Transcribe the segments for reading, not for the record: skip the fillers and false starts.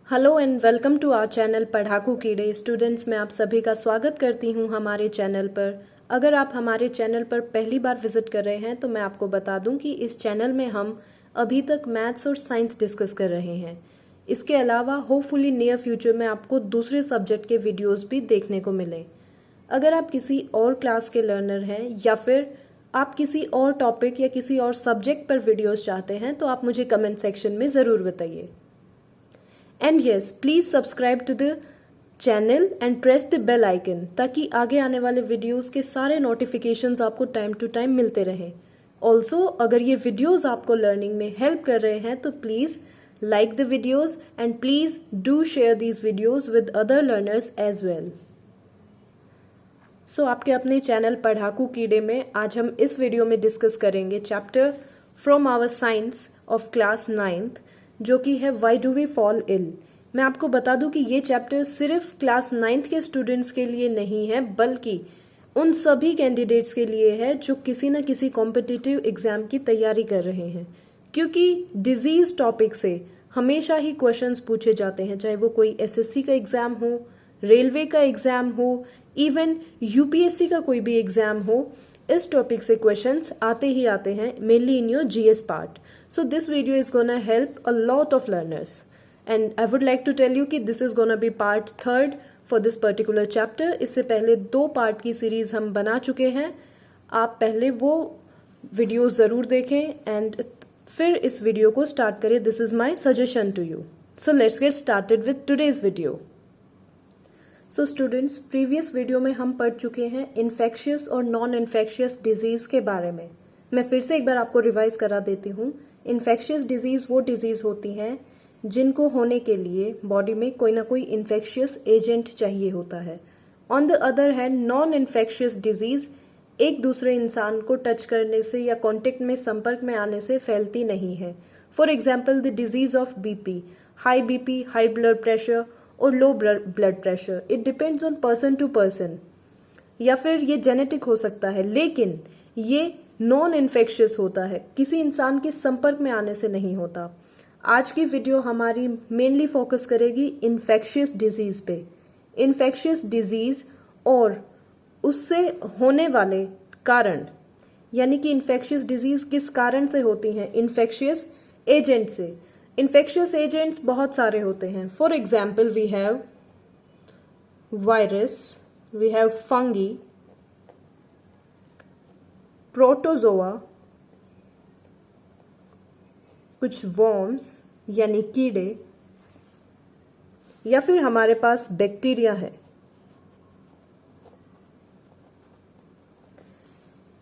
Hello and welcome to our channel Padhaku Keede. Students, मैं आप सभी का स्वागत करती हूं हमारे चैनल पर। अगर आप हमारे चैनल पर पहली बार विजिट कर रहे हैं तो मैं आपको बता दूं कि इस चैनल में हम अभी तक मैथ्स और साइंस डिस्कस कर रहे हैं। इसके अलावा होपफुली नियर फ्यूचर में आपको दूसरे सब्जेक्ट के वीडियोज़ भी देखने को मिले। अगर आप किसी और क्लास के लर्नर हैं या फिर आप किसी और टॉपिक या किसी और सब्जेक्ट पर वीडियोज़ चाहते हैं तो आप मुझे कमेंट सेक्शन में ज़रूर बताइए। And yes, please subscribe to the channel and press the bell icon ताकि आगे आने वाले वीडियोस के सारे नोटिफिकेशंस आपको टाइम टू टाइम मिलते रहें। ऑल्सो अगर ये वीडियोस आपको लर्निंग में हेल्प कर रहे हैं तो please like the videos and please do share these videos with other learners as well. So आपके अपने चैनल पढ़ाकू कीड़े में आज हम इस वीडियो में डिस्कस करेंगे chapter from our science of class 9th, जो कि है why do we fall ill. मैं आपको बता दूं कि ये चैप्टर सिर्फ क्लास 9th के स्टूडेंट्स के लिए नहीं है, बल्कि उन सभी कैंडिडेट्स के लिए है जो किसी न किसी कॉम्पिटिटिव एग्जाम की तैयारी कर रहे हैं। क्योंकि डिजीज टॉपिक से हमेशा ही क्वेश्चंस पूछे जाते हैं, चाहे वो कोई एसएससी का एग्जाम हो, रेलवे का एग्जाम हो, इवन यूपीएससी का कोई भी एग्जाम हो, इस टॉपिक से क्वेश्चंस आते ही आते हैं, mainly in your GS part. So this video is gonna help a lot of learners, and I would like to tell you कि this is gonna be part 3rd for this particular chapter. इससे पहले 2 part की series हम बना चुके हैं। आप पहले वो वीडियो ज़रूर देखें एंड फिर इस वीडियो को स्टार्ट करें। This is my suggestion to you. So let's get started with today's video. So students, previous video में हम पढ़ चुके हैं इन्फेक्शियस और नॉन इन्फेक्शियस डिजीज के बारे में। मैं फिर से एक बार आपको रिवाइज करा देती हूँ। इन्फेक्शियस डिजीज वो डिजीज होती हैं जिनको होने के लिए बॉडी में कोई ना कोई इन्फेक्शियस एजेंट चाहिए होता है। On the other hand, non infectious disease एक दूसरे इंसान को टच करने से या कांटेक्ट में संपर्क में आने से फैलती नहीं है। For example, the disease of BP, high blood pressure और low blood pressure, it depends on person to person, या फिर ये जेनेटिक हो सकता है, लेकिन ये नॉन इन्फेक्शियस होता है, किसी इंसान के संपर्क में आने से नहीं होता। आज की वीडियो हमारी मेनली फोकस करेगी इन्फेक्शियस डिजीज पे। इन्फेक्शियस डिजीज और उससे होने वाले कारण, यानी कि इन्फेक्शियस डिजीज किस कारण से होती हैं? इन्फेक्शियस एजेंट से। इन्फेक्शियस एजेंट्स बहुत सारे होते हैं। For example, we have virus, we have fungi, protozoa, कुछ वर्म्स यानी कीड़े, या फिर हमारे पास बैक्टीरिया है।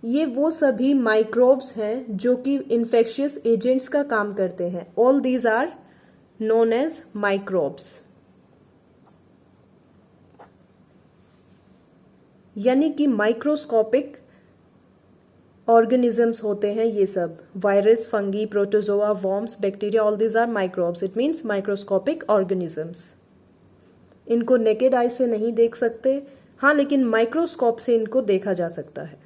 ये वो सभी माइक्रोब्स हैं जो कि इन्फेक्शियस एजेंट्स का काम करते हैं। All these are known as microbes, यानी कि माइक्रोस्कोपिक ऑर्गेनिजम्स होते हैं ये सब। Virus, fungi, protozoa, worms, bacteria, all these are microbes. It means microscopic organisms. इनको नेकेड आई से नहीं देख सकते, हाँ, लेकिन माइक्रोस्कोप से इनको देखा जा सकता है।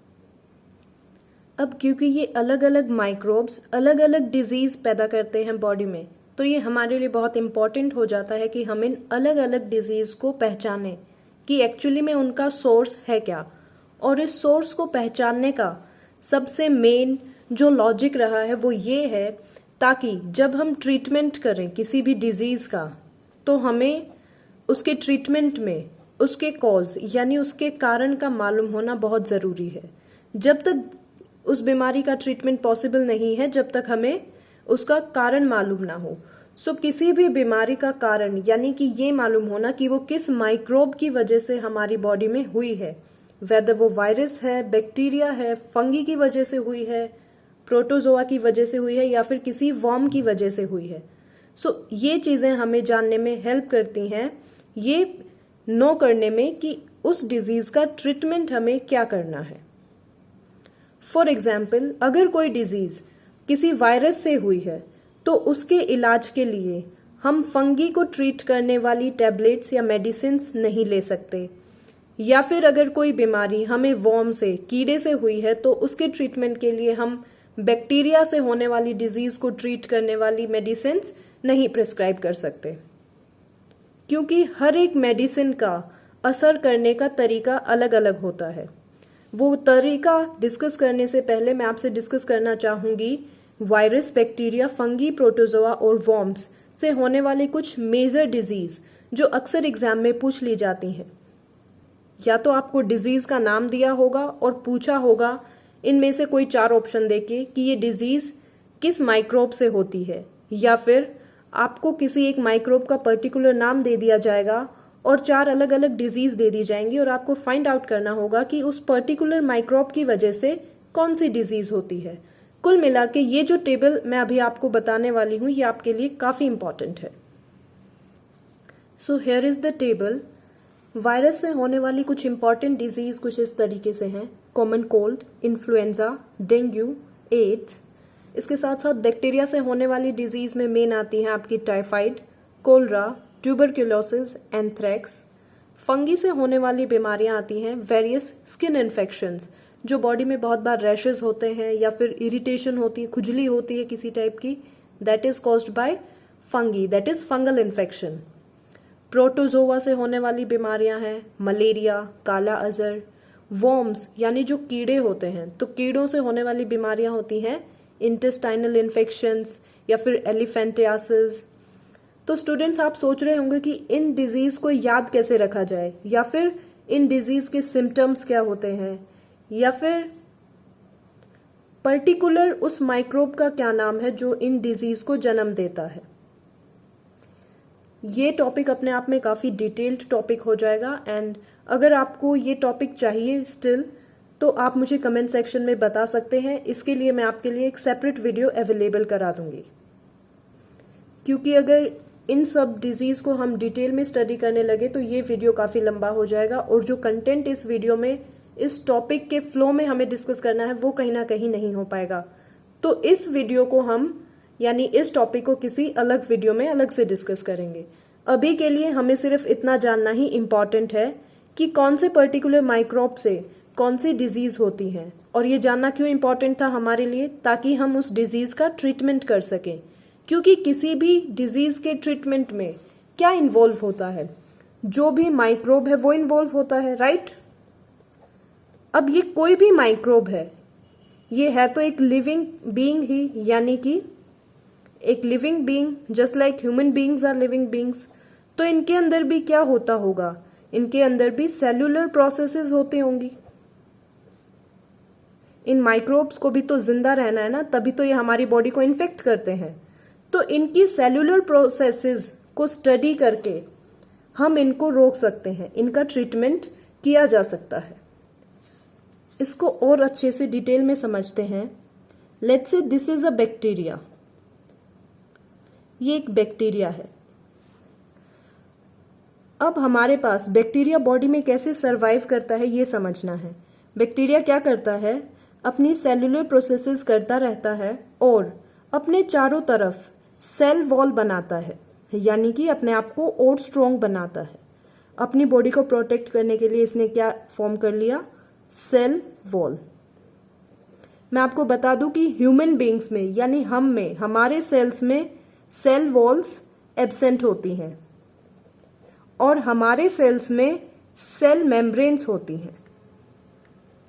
अब क्योंकि ये अलग अलग माइक्रोब्स अलग अलग डिजीज पैदा करते हैं बॉडी में, तो ये हमारे लिए बहुत इंपॉर्टेंट हो जाता है कि हम इन अलग अलग डिजीज को पहचानें कि एक्चुअली में उनका सोर्स है क्या। और इस सोर्स को पहचानने का सबसे मेन जो लॉजिक रहा है वो ये है, ताकि जब हम ट्रीटमेंट करें किसी भी डिजीज का, तो हमें उसके ट्रीटमेंट में उसके कॉज यानी उसके कारण का मालूम होना बहुत ज़रूरी है। जब तक उस बीमारी का ट्रीटमेंट पॉसिबल नहीं है, जब तक हमें उसका कारण मालूम ना हो। सो किसी भी बीमारी का कारण, यानी कि ये मालूम होना कि वो किस माइक्रोब की वजह से हमारी बॉडी में हुई है, वेदर वो वायरस है, बैक्टीरिया है, फंगी की वजह से हुई है, प्रोटोजोआ की वजह से हुई है, या फिर किसी वर्म की वजह से हुई है। सो ये चीज़ें हमें जानने में हेल्प करती हैं, ये नो करने में कि उस डिजीज का ट्रीटमेंट हमें क्या करना है। फॉर एग्जाम्पल, अगर कोई डिजीज किसी वायरस से हुई है तो उसके इलाज के लिए हम फंगी को ट्रीट करने वाली टैबलेट्स या मेडिसिन्स नहीं ले सकते, या फिर अगर कोई बीमारी हमें वर्म से, कीड़े से हुई है, तो उसके ट्रीटमेंट के लिए हम बैक्टीरिया से होने वाली डिजीज को ट्रीट करने वाली मेडिसिन्स नहीं प्रिस्क्राइब कर सकते। क्योंकि हर एक मेडिसिन का असर करने का तरीका अलग अलग होता है। वो तरीका डिस्कस करने से पहले मैं आपसे डिस्कस करना चाहूँगी वायरस, बैक्टीरिया, फंगी, प्रोटोजोआ और वॉर्म्स से होने वाली कुछ मेजर डिजीज़ जो अक्सर एग्जाम में पूछ ली जाती हैं। या तो आपको डिजीज़ का नाम दिया होगा और पूछा होगा इनमें से कोई 4 ऑप्शन देके कि ये डिजीज़ किस माइक्रोब से होती है, या फिर आपको किसी एक माइक्रोब का पर्टिकुलर नाम दे दिया जाएगा और 4 अलग अलग डिजीज़ दे दी जाएंगी और आपको फाइंड आउट करना होगा कि उस पर्टिकुलर माइक्रोब की वजह से कौन सी डिजीज़ होती है। कुल मिला के ये जो टेबल मैं अभी आपको बताने वाली हूँ ये आपके लिए काफ़ी इंपॉर्टेंट है। So here is the table. Virus से होने वाली कुछ इंपॉर्टेंट डिजीज़ कुछ इस तरीके से हैं: common cold, influenza, dengue, AIDS. इसके साथ साथ बैक्टीरिया से होने वाली डिजीज़ में मेन आती हैं आपकी typhoid, cholera, tuberculosis, anthrax. Fungi से होने वाली बीमारियां आती हैं वेरियस स्किन इन्फेक्शंस, जो बॉडी में बहुत बार रैशेज होते हैं या फिर इरिटेशन होती है, खुजली होती है किसी टाइप की, that is caused by fungi, that is fungal infection. Protozoa से होने वाली बीमारियां हैं मलेरिया, काला अजर। वॉर्म्स यानी जो कीड़े होते हैं, तो कीड़ों से होने वाली बीमारियां होती हैं इंटेस्टाइनल इन्फेक्शंस या फिर एलिफेंटियासिस। तो स्टूडेंट्स आप सोच रहे होंगे कि इन डिजीज़ को याद कैसे रखा जाए, या फिर इन डिजीज़ के सिम्टम्स क्या होते हैं, या फिर पर्टिकुलर उस माइक्रोब का क्या नाम है जो इन डिजीज़ को जन्म देता है। ये टॉपिक अपने आप में काफ़ी डिटेल्ड टॉपिक हो जाएगा, एंड अगर आपको ये टॉपिक चाहिए स्टिल तो आप मुझे कमेंट सेक्शन में बता सकते हैं। इसके लिए मैं आपके लिए एक सेपरेट वीडियो अवेलेबल करा दूंगी, क्योंकि अगर इन सब डिजीज़ को हम डिटेल में स्टडी करने लगे तो ये वीडियो काफ़ी लंबा हो जाएगा और जो कंटेंट इस वीडियो में इस टॉपिक के फ्लो में हमें डिस्कस करना है वो कहीं ना कहीं नहीं हो पाएगा। तो इस वीडियो को हम यानी इस टॉपिक को किसी अलग वीडियो में अलग से डिस्कस करेंगे। अभी के लिए हमें सिर्फ इतना जानना ही इम्पॉर्टेंट है कि कौन से पर्टिकुलर माइक्रोब से कौन सी डिजीज़ होती हैं, और ये जानना क्यों इम्पॉर्टेंट था हमारे लिए, ताकि हम उस डिजीज़ का ट्रीटमेंट कर सकें। क्योंकि किसी भी डिजीज़ के ट्रीटमेंट में क्या इन्वॉल्व होता है, जो भी माइक्रोब है वो इन्वॉल्व होता है, राइट। अब ये कोई भी माइक्रोब है, ये है तो एक लिविंग बीइंग ही, यानी कि एक living being, just like human beings are living beings. तो इनके अंदर भी क्या होता होगा, इनके अंदर भी सेलुलर प्रोसेसेस होती होंगी। इन माइक्रोब्स को भी तो जिंदा रहना है ना, तभी तो ये हमारी बॉडी को इन्फेक्ट करते हैं। तो इनकी सेलुलर प्रोसेसेस को स्टडी करके हम इनको रोक सकते हैं, इनका ट्रीटमेंट किया जा सकता है। इसको और अच्छे से डिटेल में समझते हैं। Let's say this is a bacteria, ये एक बैक्टीरिया है। अब हमारे पास बैक्टीरिया बॉडी में कैसे सरवाइव करता है ये समझना है। बैक्टीरिया क्या करता है, अपनी सेलुलर प्रोसेसेस करता रहता है और अपने चारों तरफ सेल वॉल बनाता है, यानी कि अपने आप को और स्ट्रॉन्ग बनाता है। अपनी बॉडी को प्रोटेक्ट करने के लिए इसने क्या फॉर्म कर लिया, सेल वॉल। मैं आपको बता दूं कि ह्यूमन बीइंग्स में यानी हम में, हमारे सेल्स में सेल वॉल्स एब्सेंट होती हैं और हमारे सेल्स में सेल मेम्ब्रेन्स होती हैं।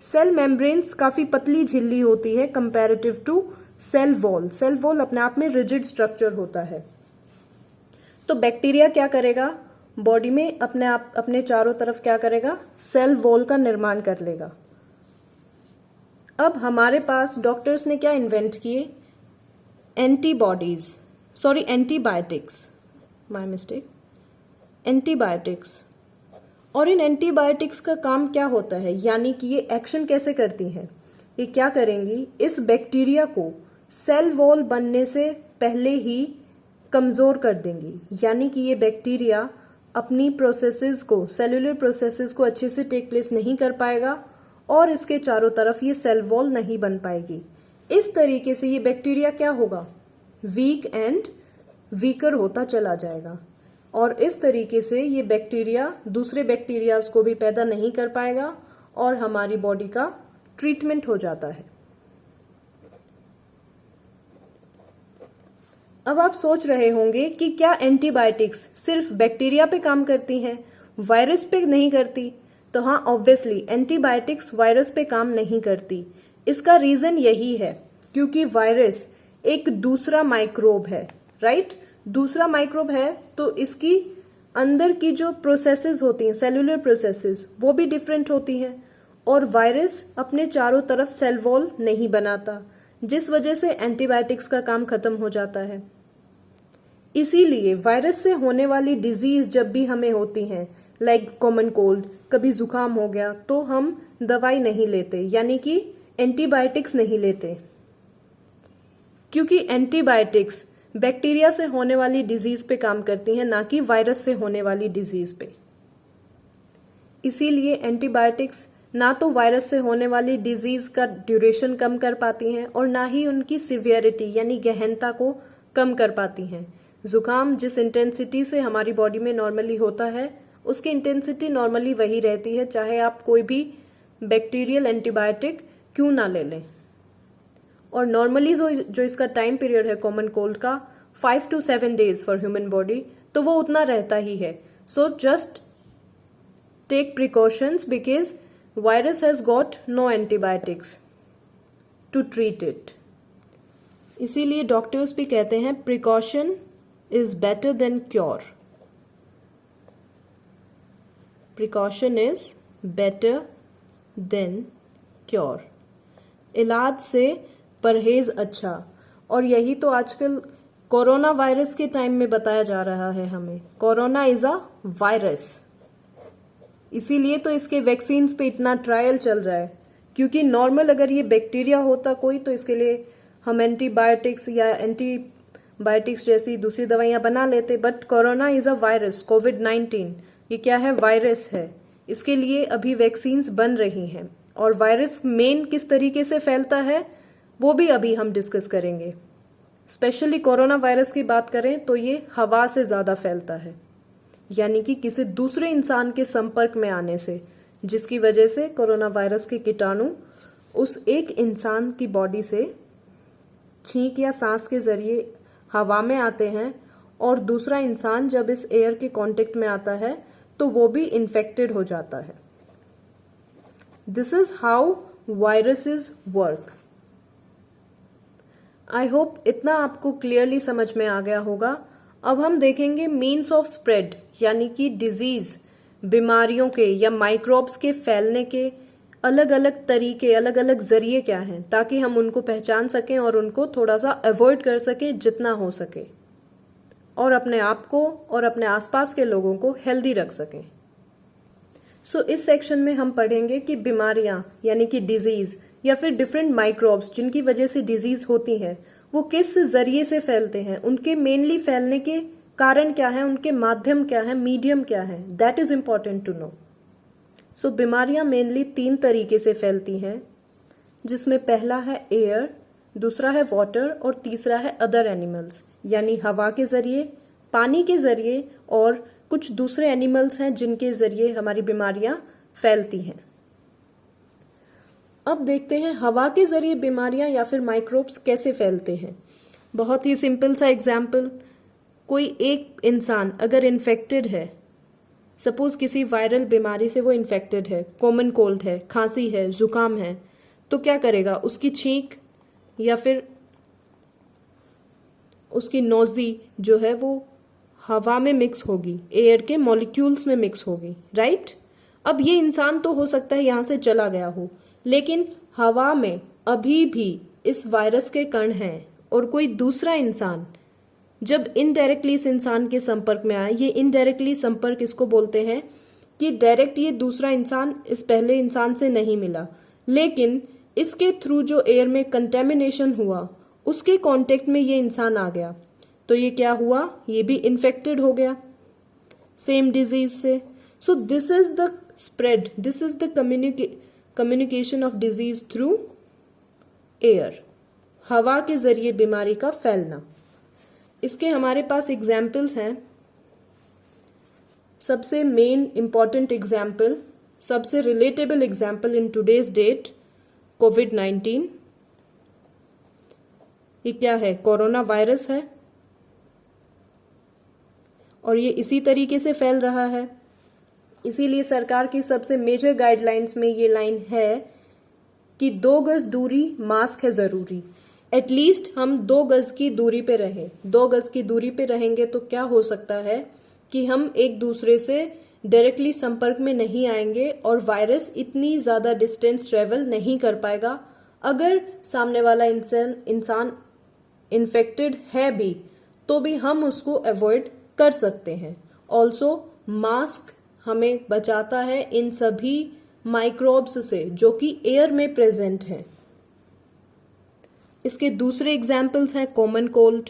सेल मेम्ब्रेन्स काफी पतली झिल्ली होती है comparative to cell wall. Cell wall अपने आप में रिजिड स्ट्रक्चर होता है। तो बैक्टीरिया क्या करेगा, बॉडी में अपने चारों तरफ क्या करेगा, सेल वॉल का निर्माण कर लेगा। अब हमारे पास डॉक्टर्स ने क्या इन्वेंट किए, एंटीबायोटिक्स, माय मिस्टेक, एंटीबायोटिक्स। और इन एंटीबायोटिक्स का काम क्या होता है, यानी कि ये एक्शन कैसे करती हैं। ये क्या करेंगी, इस बैक्टीरिया को सेल वॉल बनने से पहले ही कमज़ोर कर देंगी, यानी कि ये बैक्टीरिया अपनी प्रोसेसेस को, सेलुलर प्रोसेसेस को अच्छे से टेक प्लेस नहीं कर पाएगा और इसके चारों तरफ ये सेल वॉल नहीं बन पाएगी। इस तरीके से ये बैक्टीरिया क्या होगा, वीक एंड वीकर होता चला जाएगा और इस तरीके से ये बैक्टीरिया दूसरे बैक्टीरियाज को भी पैदा नहीं कर पाएगा और हमारी बॉडी का ट्रीटमेंट हो जाता है। अब आप सोच रहे होंगे कि क्या एंटीबायोटिक्स सिर्फ बैक्टीरिया पे काम करती हैं, वायरस पे नहीं करती? तो हाँ, ऑब्वियसली एंटीबायोटिक्स वायरस पे काम नहीं करती। इसका रीजन यही है क्योंकि वायरस एक दूसरा माइक्रोब है, राइट? दूसरा माइक्रोब है तो इसकी अंदर की जो प्रोसेसेस होती हैं, सेलुलर प्रोसेसेस, वो भी डिफरेंट होती हैं। और वायरस अपने चारों तरफ सेल वॉल नहीं बनाता, जिस वजह से एंटीबायोटिक्स का काम खत्म हो जाता है। इसीलिए वायरस से होने वाली डिजीज जब भी हमें होती हैं, लाइक कॉमन कोल्ड, कभी जुकाम हो गया, तो हम दवाई नहीं लेते, यानी कि एंटीबायोटिक्स नहीं लेते, क्योंकि एंटीबायोटिक्स बैक्टीरिया से होने वाली डिजीज पे काम करती हैं, ना कि वायरस से होने वाली डिजीज पे। इसीलिए एंटीबायोटिक्स ना तो वायरस से होने वाली डिजीज का ड्यूरेशन कम कर पाती हैं और ना ही उनकी सिवियरिटी यानी गहनता को कम कर पाती हैं। जुकाम जिस इंटेंसिटी से हमारी बॉडी में नॉर्मली होता है, उसकी इंटेंसिटी नॉर्मली वही रहती है, चाहे आप कोई भी बैक्टीरियल एंटीबायोटिक क्यों ना ले लें। और नॉर्मली जो इसका टाइम पीरियड है कॉमन कोल्ड का 5 to 7 days for human body, तो वो उतना रहता ही है। So just take precautions because virus has got no antibiotics to treat it. इसीलिए डॉक्टर्स भी कहते हैं precaution is better than cure. Precaution is better than cure. इलाज से परहेज अच्छा। और यही तो आजकल कोरोना वायरस के टाइम में बताया जा रहा है हमें। कोरोना इज अ वायरस, इसीलिए तो इसके वैक्सीन्स पे इतना ट्रायल चल रहा है, क्योंकि नॉर्मल अगर ये बैक्टीरिया होता कोई, तो इसके लिए हम एंटीबायोटिक्स या एंटीबायोटिक्स जैसी दूसरी दवाइयां बना लेते। But corona is a virus, कोविड-19 ये क्या है? वायरस है। इसके लिए अभी वैक्सीन्स बन रही हैं। और वायरस मेन किस तरीके से फैलता है वो भी अभी हम डिस्कस करेंगे। स्पेशली कोरोना वायरस की बात करें तो ये हवा से ज्यादा फैलता है, यानी कि किसी दूसरे इंसान के संपर्क में आने से, जिसकी वजह से कोरोना वायरस के कीटाणु उस एक इंसान की बॉडी से छींक या सांस के जरिए हवा में आते हैं, और दूसरा इंसान जब इस एयर के कांटेक्ट में आता है तो वो भी इन्फेक्टेड हो जाता है। This is how viruses work. I hope इतना आपको क्लियरली समझ में आ गया होगा। अब हम देखेंगे मीन्स ऑफ स्प्रेड, यानी कि डिजीज, बीमारियों के या माइक्रोब्स के फैलने के अलग अलग तरीके, अलग अलग जरिए क्या हैं, ताकि हम उनको पहचान सकें और उनको थोड़ा सा अवॉइड कर सकें जितना हो सके, और अपने आप को और अपने आसपास के लोगों को हेल्दी रख सकें। सो इस सेक्शन में हम पढ़ेंगे कि बीमारियां यानी कि डिजीज या फिर डिफरेंट माइक्रोब्स जिनकी वजह से डिजीज होती हैं, वो किस जरिए से फैलते हैं, उनके मेनली फैलने के कारण क्या है, उनके माध्यम क्या है, मीडियम क्या है, that is important to know. So बीमारियां मेनली 3 तरीके से फैलती हैं, जिसमें पहला है एयर, दूसरा है वाटर और तीसरा है अदर एनिमल्स, यानी हवा के जरिए, पानी के जरिए और कुछ दूसरे एनिमल्स हैं जिनके जरिए हमारी बीमारियां फैलती हैं। अब देखते हैं हवा के जरिए बीमारियां या फिर माइक्रोब्स कैसे फैलते हैं। बहुत ही सिंपल सा एग्जाम्पल, कोई एक इंसान अगर इन्फेक्टेड है, सपोज किसी वायरल बीमारी से वो इन्फेक्टेड है, कॉमन कोल्ड है, खांसी है, जुकाम है, तो क्या करेगा? उसकी छींक या फिर उसकी नोजी जो है वो हवा में मिक्स होगी, एयर के मॉलिक्यूल्स में मिक्स होगी, राइट? अब ये इंसान तो हो सकता है यहाँ से चला गया हो, लेकिन हवा में अभी भी इस वायरस के कण हैं, और कोई दूसरा इंसान जब इनडायरेक्टली इस इंसान के संपर्क में आए, ये इनडायरेक्टली संपर्क इसको बोलते हैं कि डायरेक्ट ये दूसरा इंसान इस पहले इंसान से नहीं मिला, लेकिन इसके थ्रू जो एयर में कंटेमिनेशन हुआ उसके कांटेक्ट में ये इंसान आ गया, तो ये क्या हुआ? ये भी इन्फेक्टेड हो गया सेम डिजीज से। So this is the spread, this is the communication of disease through air, हवा के जरिए बीमारी का फैलना। इसके हमारे पास एग्जाम्पल्स हैं। सबसे मेन इंपॉर्टेंट एग्जाम्पल, सबसे relatable example in today's date, कोविड-19। ये क्या है? कोरोना वायरस है। और ये इसी तरीके से फैल रहा है। इसीलिए सरकार की सबसे मेजर गाइडलाइंस में ये लाइन है कि 2 गज दूरी, मास्क है ज़रूरी। एटलीस्ट हम 2 गज की दूरी पे रहें। 2 गज की दूरी पे रहेंगे तो क्या हो सकता है कि हम एक दूसरे से डायरेक्टली संपर्क में नहीं आएंगे और वायरस इतनी ज़्यादा डिस्टेंस ट्रेवल नहीं कर पाएगा। अगर सामने वाला इंसान इन्फेक्टेड है भी तो भी हम उसको अवॉइड कर सकते हैं। ऑल्सो मास्क हमें बचाता है इन सभी माइक्रोब्स से जो कि एयर में प्रेजेंट हैं। इसके दूसरे एग्जाम्पल्स हैं कॉमन कोल्ड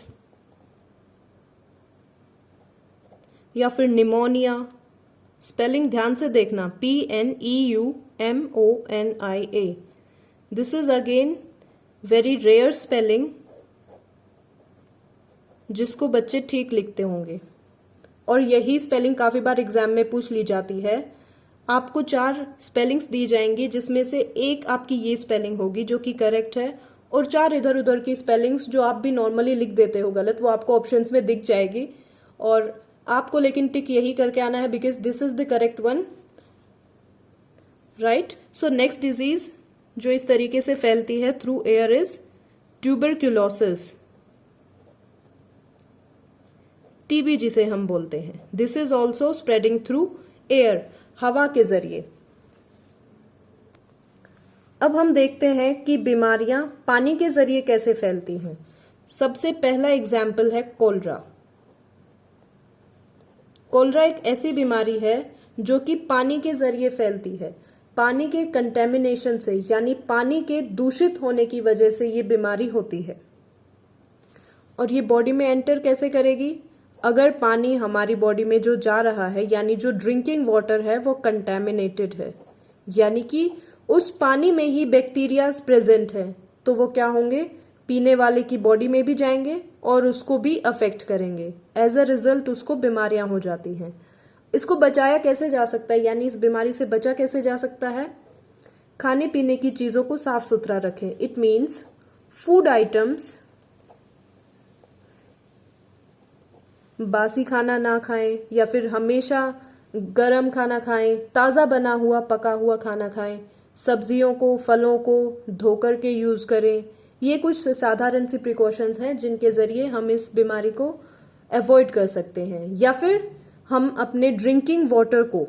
या फिर निमोनिया। स्पेलिंग ध्यान से देखना, PNEUMONIA। This is again very rare spelling जिसको बच्चे ठीक लिखते होंगे, और यही स्पेलिंग काफी बार एग्जाम में पूछ ली जाती है। आपको 4 स्पेलिंग्स दी जाएंगी जिसमें से एक आपकी ये स्पेलिंग होगी जो कि करेक्ट है, और 4 इधर उधर की स्पेलिंग्स जो आप भी नॉर्मली लिख देते हो गलत, वो आपको ऑप्शंस में दिख जाएगी। और आपको लेकिन टिक यही करके आना है because this is the correct one, right. So next disease जो इस तरीके से फैलती है through air is tuberculosis. TB जिसे हम बोलते हैं। This is also spreading through air, हवा के जरिए। अब हम देखते हैं कि बीमारियां पानी के जरिए कैसे फैलती हैं। सबसे पहला एग्जाम्पल है कोलरा। कोलरा एक ऐसी बीमारी है जो कि पानी के जरिए फैलती है। पानी के कंटेमिनेशन से, यानी पानी के दूषित होने की वजह से ये बीमारी होती है। और ये बॉडी में एंटर कैसे करेगी? अगर पानी हमारी बॉडी में जो जा रहा है, यानी जो ड्रिंकिंग वाटर है वो कंटेमिनेटेड है, यानी कि उस पानी में ही बैक्टीरियाज प्रेजेंट है, तो वो क्या होंगे, पीने वाले की बॉडी में भी जाएंगे और उसको भी अफेक्ट करेंगे। एज अ रिजल्ट उसको बीमारियां हो जाती हैं। इसको बचाया कैसे जा सकता है, यानी इस बीमारी से बचा कैसे जा सकता है? खाने पीने की चीजों को साफ सुथरा रखें। इट मीन्स फूड आइटम्स, बासी खाना ना खाएं या फिर हमेशा गरम खाना खाएं, ताज़ा बना हुआ पका हुआ खाना खाएं, सब्जियों को फलों को धोकर के यूज़ करें। ये कुछ साधारण सी प्रिकॉशंस हैं जिनके ज़रिए हम इस बीमारी को अवॉइड कर सकते हैं। या फिर हम अपने ड्रिंकिंग वाटर को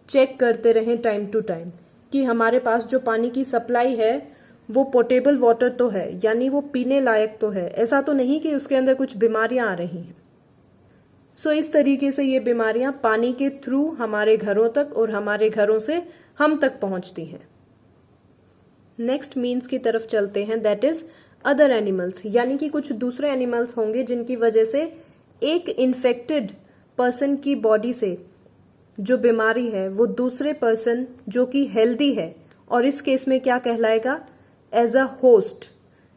चेक करते रहें टाइम टू टाइम कि हमारे पास जो पानी की सप्लाई है वो पोर्टेबल वाटर तो है, यानी वो पीने लायक तो है, ऐसा तो नहीं कि उसके अंदर कुछ बीमारियां आ रही हैं। सो इस तरीके से ये बीमारियां पानी के थ्रू हमारे घरों तक और हमारे घरों से हम तक पहुंचती हैं। नेक्स्ट मीन्स की तरफ चलते हैं, दैट इज अदर एनिमल्स, यानी कि कुछ दूसरे एनिमल्स होंगे जिनकी वजह से एक इन्फेक्टेड पर्सन की बॉडी से जो बीमारी है वो दूसरे पर्सन जो कि हेल्दी है, और इस केस में क्या कहलाएगा, as a host,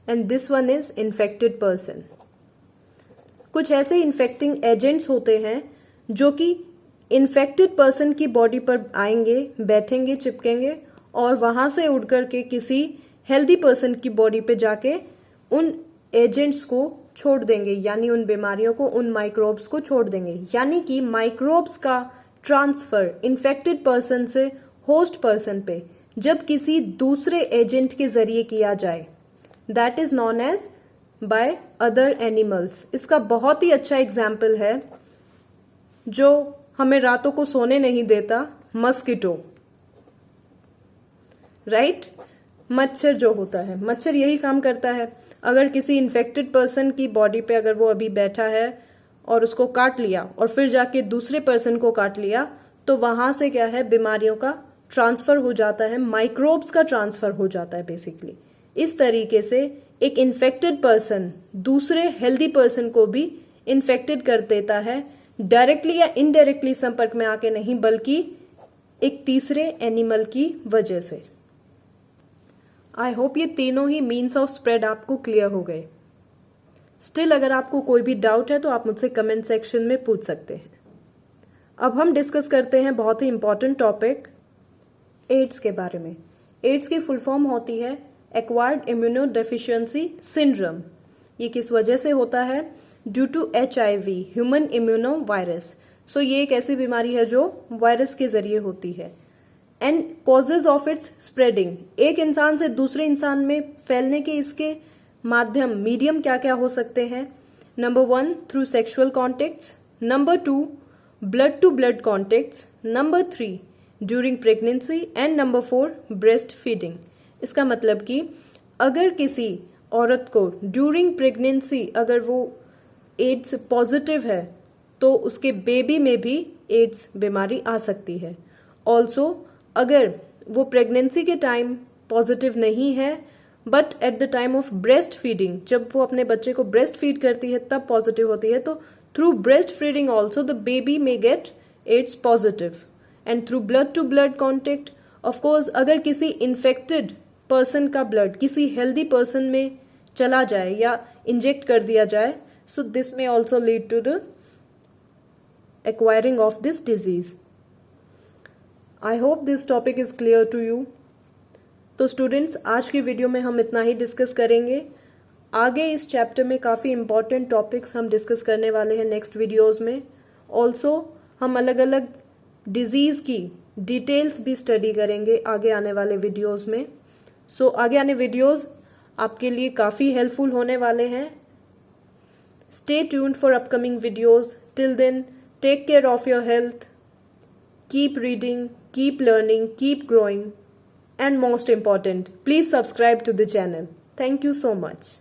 and this one is infected person. कुछ ऐसे इन्फेक्टिंग एजेंट्स होते हैं जो कि इन्फेक्टेड पर्सन की बॉडी पर आएंगे, बैठेंगे, चिपकेंगे और वहां से उड़ करके किसी हेल्दी पर्सन की बॉडी पे जाके उन एजेंट्स को छोड़ देंगे, यानी उन बीमारियों को, उन माइक्रोब्स को छोड़ देंगे। यानी कि माइक्रोब्स का ट्रांसफर इन्फेक्टेड पर्सन से होस्ट पर्सन पे जब किसी दूसरे एजेंट के जरिए किया जाए, that is known as by other animals. इसका बहुत ही अच्छा एग्जाम्पल है जो हमें रातों को सोने नहीं देता, मस्किटो, राइट। मच्छर जो होता है, मच्छर यही काम करता है। अगर किसी इन्फेक्टेड पर्सन की बॉडी पे अगर वो अभी बैठा है और उसको काट लिया और फिर जाके दूसरे पर्सन को काट लिया, तो वहां से क्या है, बीमारियों का ट्रांसफर हो जाता है, माइक्रोब्स का ट्रांसफर हो जाता है बेसिकली। इस तरीके से एक इन्फेक्टेड पर्सन दूसरे हेल्दी पर्सन को भी इन्फेक्टेड कर देता है, डायरेक्टली या इनडायरेक्टली संपर्क में आके नहीं, बल्कि एक तीसरे एनिमल की वजह से। आई होप ये तीनों ही मीन्स ऑफ स्प्रेड आपको क्लियर हो गए। स्टिल अगर आपको कोई भी डाउट है तो आप मुझसे कमेंट सेक्शन में पूछ सकते हैं। अब हम डिस्कस करते हैं बहुत ही इंपॉर्टेंट टॉपिक, एड्स के बारे में। एड्स की फुल फॉर्म होती है एक्वायर्ड इम्यूनो डेफिशिएंसी सिंड्रोम। ये किस वजह से होता है? Due to HIV, human immuno virus. So ये एक ऐसी बीमारी है जो वायरस के जरिए होती है। And causes of its spreading, एक इंसान से दूसरे इंसान में फैलने के इसके माध्यम मीडियम क्या क्या हो सकते हैं। Number 1 through sexual contacts, number 2 blood to blood contacts, number 3 during pregnancy and number 4 breast feeding. इसका मतलब कि अगर किसी औरत को ड्यूरिंग प्रेगनेंसी अगर वो एड्स पॉजिटिव है तो उसके बेबी में भी एड्स बीमारी आ सकती है। ऑल्सो अगर वो प्रेगनेंसी के टाइम पॉजिटिव नहीं है but at the time of breast feeding, जब वो अपने बच्चे को ब्रेस्ट फीड करती है तब पॉजिटिव होती है, तो through breast feeding also the baby may get AIDS positive. And through blood to blood contact, of course अगर किसी इन्फेक्टेड पर्सन का ब्लड किसी हेल्दी पर्सन में चला जाए या इंजेक्ट कर दिया जाए, so this may also lead to the acquiring of this disease. I hope this topic is clear to you. तो स्टूडेंट्स, आज की वीडियो में हम इतना ही डिस्कस करेंगे। आगे इस चैप्टर में काफ़ी इंपॉर्टेंट टॉपिक्स हम डिस्कस करने वाले हैं नेक्स्ट वीडियोस में। ऑल्सो हम अलग अलग डिजीज़ की डिटेल्स भी स्टडी करेंगे आगे आने वाले वीडियोस में। सो आगे आने वीडियोस आपके लिए काफ़ी हेल्पफुल होने वाले हैं। Stay tuned for upcoming videos. Till then, take care of your health, keep reading, keep learning, keep growing, and most important, please subscribe to the channel. Thank you so much.